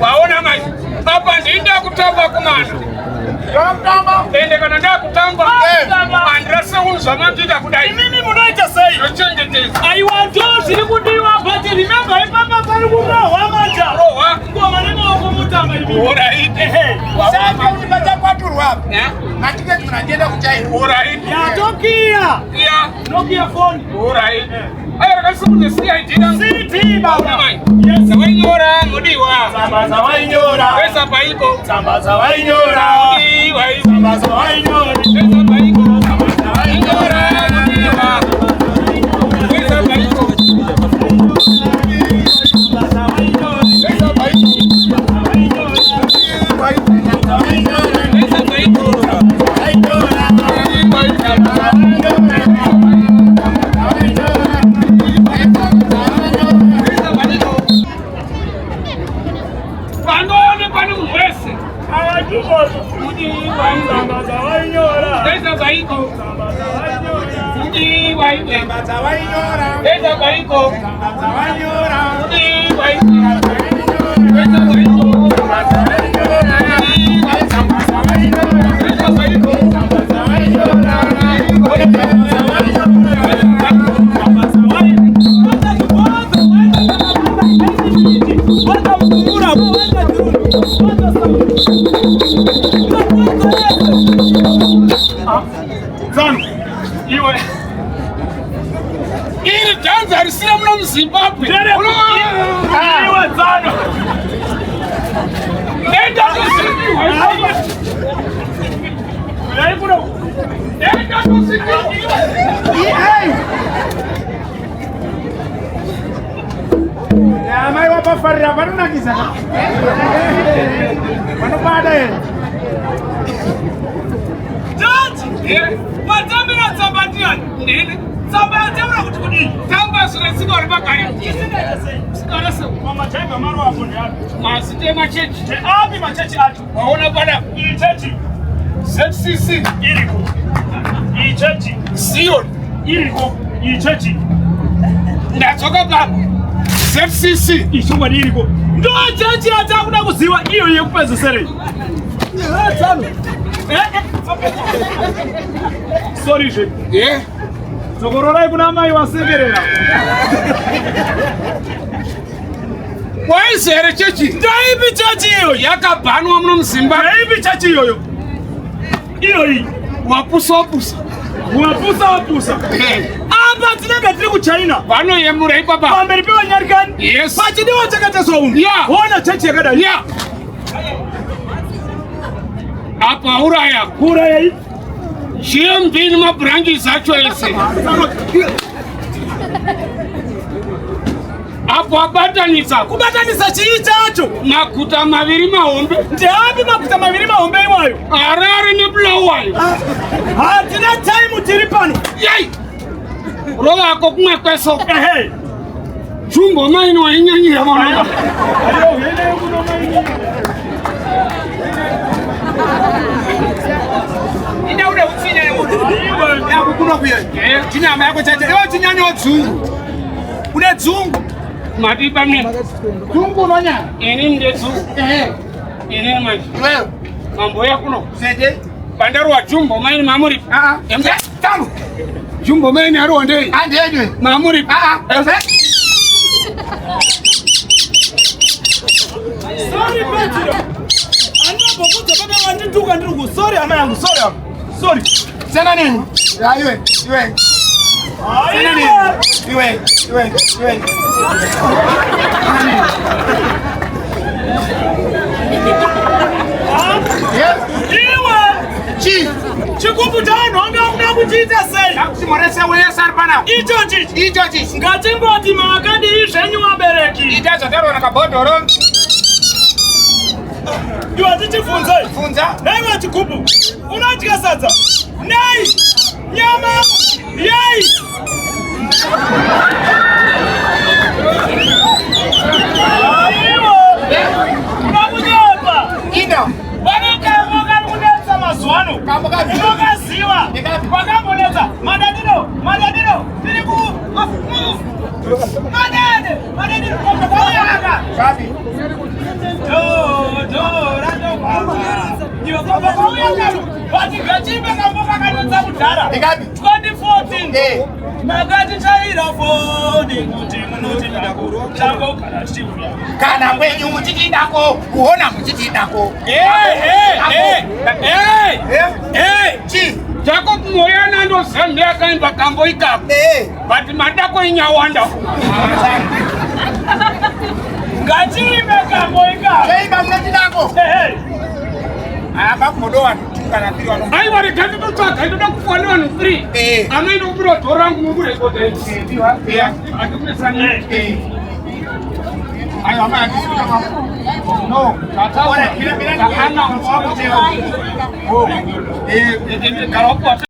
Waona mai hapa ndinda kutamba kumana ende kana nda kutamba andrasa unzama ndida kudai mimi munoita sei I want to sirikudiwa but remember papa pali kuroha manja roha kwa maneno wako mutamba hivi alright sasa unipata kwa turu hapa natike tunaenda kuchai alright yatokia Nokia phone alright ayo kasi kunisikia jina siti baba yes zawainyora mudiwa sambaza wainyora pesa paiko sambaza wainyora mudiwa sambaza wainyora pesa paiko sambaza wainyora mudiwa pesa paiko sambaza wainyora pesa paiko pesa paiko Zimbabwe. Iwe zano. Enda kusikiwa. Ulai bro. Enda kusikiwa. Ya mai wapa farira baruna kisa. Mano pada. George. Matamira tsabatian. Nene. Samba tembra kuti kudi. Tamba sura siko ribakari. Sikara se mama taiga maro hapo ndi hapo. Masite machechi. Abi machechi atu. Waona bwana hii chechi. ZCC iliko. Hii chechi. Sion iliko. Hii chechi. Ndatoka baba. ZCC ishungwa iliko. Ndo chechi atakuda kuziwa iyo yekupeza sere. Tano. Sorry je. Yeah. Sokorora kuna mai wasegerera. Waisere chechi. Ndaibi chechi iyo yakabanwa muno muzimba. Ndaibi chechi iyo. Iyo hii wapusa. Wapusa. Aba tinenge tiri ku China. Vano yemura ipapa. Pamberi pewa nyarikani. Yes. Pachidi wachakateswa umu. Yeah. Wona chechi yakada. Yeah. Apa uraya. Uraya hii. Chiambini mabrangi zacho ese. Kubatanisa. Kubatanisa chii chacho? Makuta maviri mahombe. Ndiapi makuta maviri mahombe iwayo? Arari ni blowayo. Hatina time tiri pano. Yai. Rova ako kumwe kweso. Ehe. Jumbo maini wa inyanyira mwana. Ina ule utsinya yako. Ya kukuna kuya. Chinyama yako chacha. Ewa chinyanya odzungu. Une dzungu. Madiba mimi. Dzungu unonya. Ini nde dzungu. Ini manje. Wewe. Mambo yako no. Sede. Bandaru wa jumbo maini mamuri. Embe. Tamu. Jumbo maini aru ndei. Andejwe. Mamuri. Embe. Sorry Petro. Anapokuta baba wanituka ndugu. Sorry ama yangu. Sorry. Sana nini? Ya iwe. Sana nini? Iwe. Chi. Chikubu tano anga unakuchita sei. Nakusimoresa wewe sarpana. Icho chichi. Ngatingoti makadi izvenyu wabereki. Itazo taro na kabodoro. Ndiwa tichifunza. Naiwe chikubu. Unatya sadza. Nei. Nyama. Yei. Unakunyapa. Ino. Vanikamoka kunetsa mazuano. Unokaziwa. Vakambonetsa. Madadino. Tiriku. Madadino. Kokakayaka. Sabi. Rando baba. Ndiwa kokakayaka. Vati gachimbe kamboka kanetsa kudhara. 2014. Magati chaira foni kuti munoti ndako. Chango kana chifuya. Kana kwenyu muchitidako. Kuona muchitidako. Chi. Jako moyana ndo sambia kaimba kambo ikapo. But madako inyawanda. Gachimbe kambo ikapo. Kaimba muchitidako. Aba kumodoa kana tiriwa no. Ai wale kantu tutaka ndo kufuaniwa no 3. Amaino bro torangu mubure kote. Biwa. Atukule sana. Ayo ama akisika kama. No, tata. Ana mwapo tena. Karopo